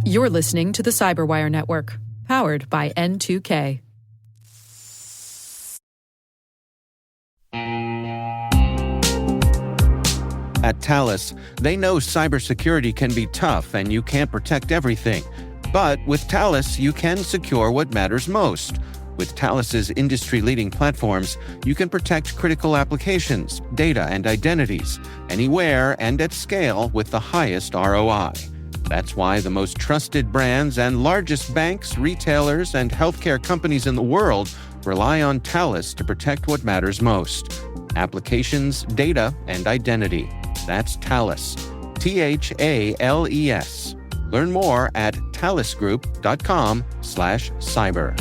You're listening to the Cyberwire Network, powered by N2K. At Thales, they know cybersecurity can be tough and you can't protect everything. But with Thales, you can secure what matters most. With Thales's industry-leading platforms, you can protect critical applications, data, and identities, anywhere and at scale with the highest ROI. That's why the most trusted brands and largest banks, retailers, and healthcare companies in the world rely on Thales to protect what matters most: applications, data, and identity. That's Thales. Thales. Learn more at thalesgroup.com/cyber.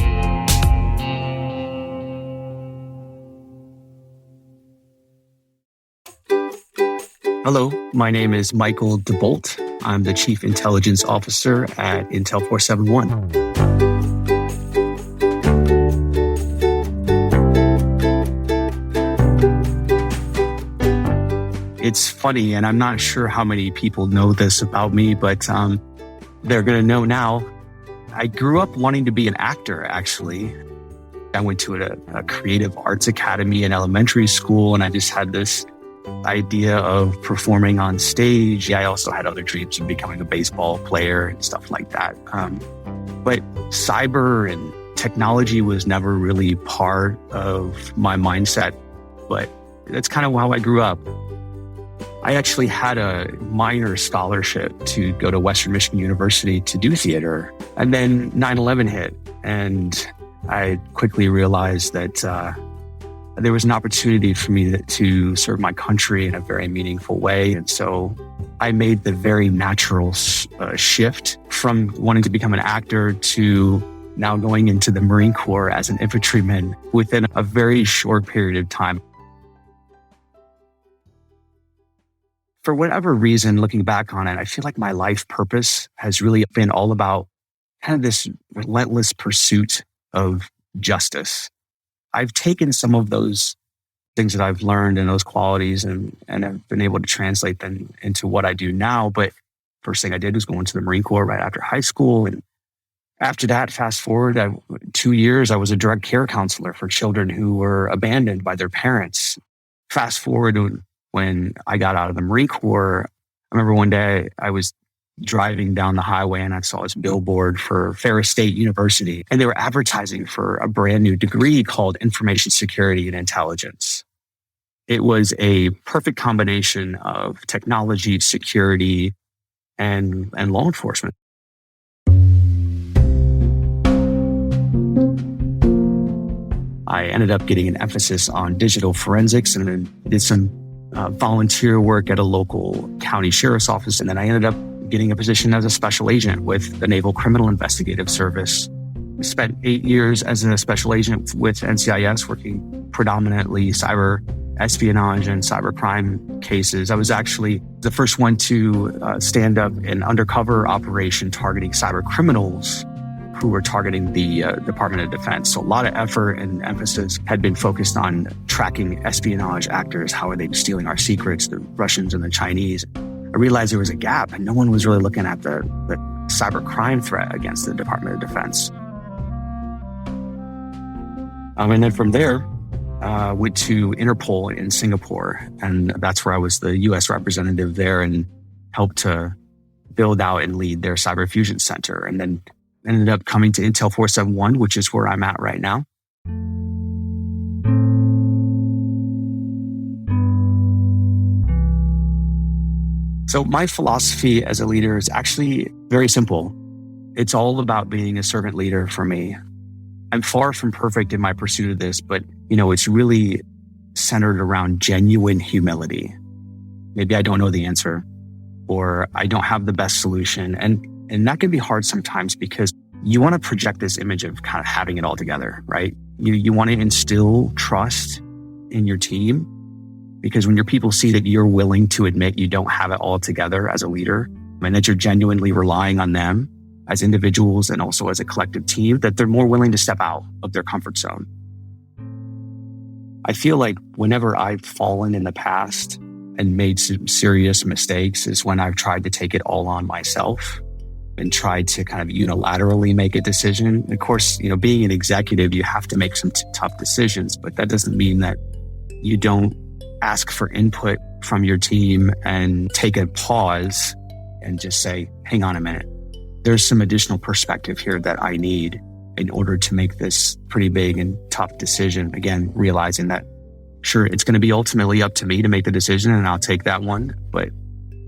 Hello, my name is Michael DeBolt. I'm the Chief Intelligence Officer at Intel 471. It's funny, and I'm not sure how many people know this about me, but they're going to know now. I grew up wanting to be an actor, actually. I went to a creative arts academy in elementary school, and I just had this idea of performing on stage. I also had other dreams of becoming a baseball player and stuff like that. But cyber and technology was never really part of my mindset, but that's kind of how I grew up. I actually had a minor scholarship to go to Western Michigan University to do theater. And then 9/11 hit, and I quickly realized that there was an opportunity for me to serve my country in a very meaningful way. And so I made the very natural shift from wanting to become an actor to now going into the Marine Corps as an infantryman within a very short period of time. For whatever reason, looking back on it, I feel like my life purpose has really been all about kind of this relentless pursuit of justice. I've taken some of those things that I've learned and those qualities and have been able to translate them into what I do now. But first thing I did was go into the Marine Corps right after high school. And after that, fast forward 2 years, I was a direct care counselor for children who were abandoned by their parents. Fast forward when I got out of the Marine Corps, I remember one day I was driving down the highway and I saw this billboard for Ferris State University, and they were advertising for a brand new degree called Information Security and Intelligence. It was a perfect combination of technology, security, and law enforcement. I ended up getting an emphasis on digital forensics and then did some volunteer work at a local county sheriff's office. And then I ended up getting a position as a special agent with the Naval Criminal Investigative Service. I spent 8 years as a special agent with NCIS, working predominantly cyber espionage and cybercrime cases. I was actually the first one to stand up an undercover operation targeting cyber criminals who were targeting the Department of Defense. So a lot of effort and emphasis had been focused on tracking espionage actors. How are they stealing our secrets, the Russians and the Chinese? I realized there was a gap and no one was really looking at the cyber crime threat against the Department of Defense. And then from there, went to Interpol in Singapore. And that's where I was the U.S. representative there and helped to build out and lead their Cyber Fusion Center. And then ended up coming to Intel 471, which is where I'm at right now. So my philosophy as a leader is actually very simple. It's all about being a servant leader for me. I'm far from perfect in my pursuit of this, but it's really centered around genuine humility. Maybe I don't know the answer, or I don't have the best solution. And that can be hard sometimes because you want to project this image of kind of having it all together, right? You want to instill trust in your team, because when your people see that you're willing to admit you don't have it all together as a leader, and that you're genuinely relying on them as individuals and also as a collective team, that they're more willing to step out of their comfort zone. I feel like whenever I've fallen in the past, and made some serious mistakes is when I've tried to take it all on myself and tried to kind of unilaterally make a decision. Of course, being an executive, you have to make some tough decisions, but that doesn't mean that you don't ask for input from your team and take a pause and just say, hang on a minute. There's some additional perspective here that I need in order to make this pretty big and tough decision. Again, realizing that, sure, it's going to be ultimately up to me to make the decision and I'll take that one. But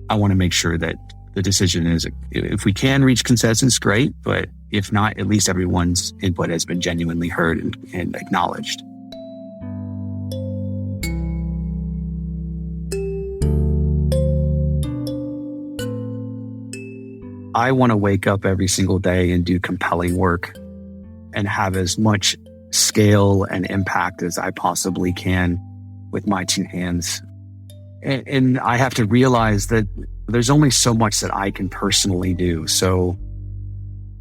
I want to make sure that the decision is, if we can reach consensus, great. But if not, at least everyone's input has been genuinely heard and acknowledged. I want to wake up every single day and do compelling work and have as much scale and impact as I possibly can with my two hands. And I have to realize that there's only so much that I can personally do. So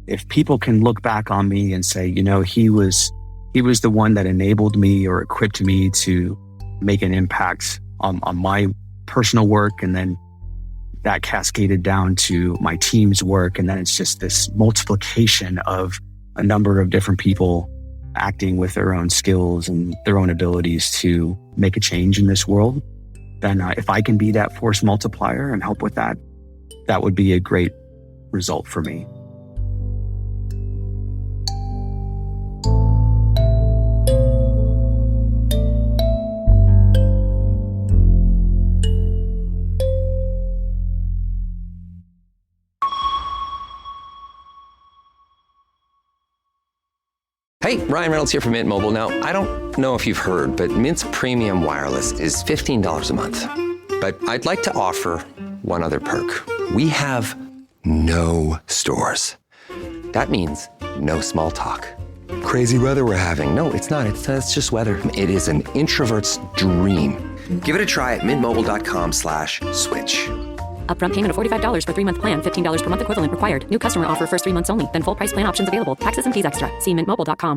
if people can look back on me and say, he was the one that enabled me or equipped me to make an impact on my personal work, and then that cascaded down to my team's work. And then it's just this multiplication of a number of different people acting with their own skills and their own abilities to make a change in this world. Then if I can be that force multiplier and help with that, that would be a great result for me. Hey, Ryan Reynolds here from Mint Mobile. Now, I don't know if you've heard, but Mint's premium wireless is $15 a month. But I'd like to offer one other perk. We have no stores. That means no small talk. Crazy weather we're having. No, it's not. It's just weather. It is an introvert's dream. Give it a try at mintmobile.com/switch. Upfront payment of $45 for 3-month plan, $15 per month equivalent required. New customer offer first 3 months only, then full price plan options available. Taxes and fees extra. See mintmobile.com.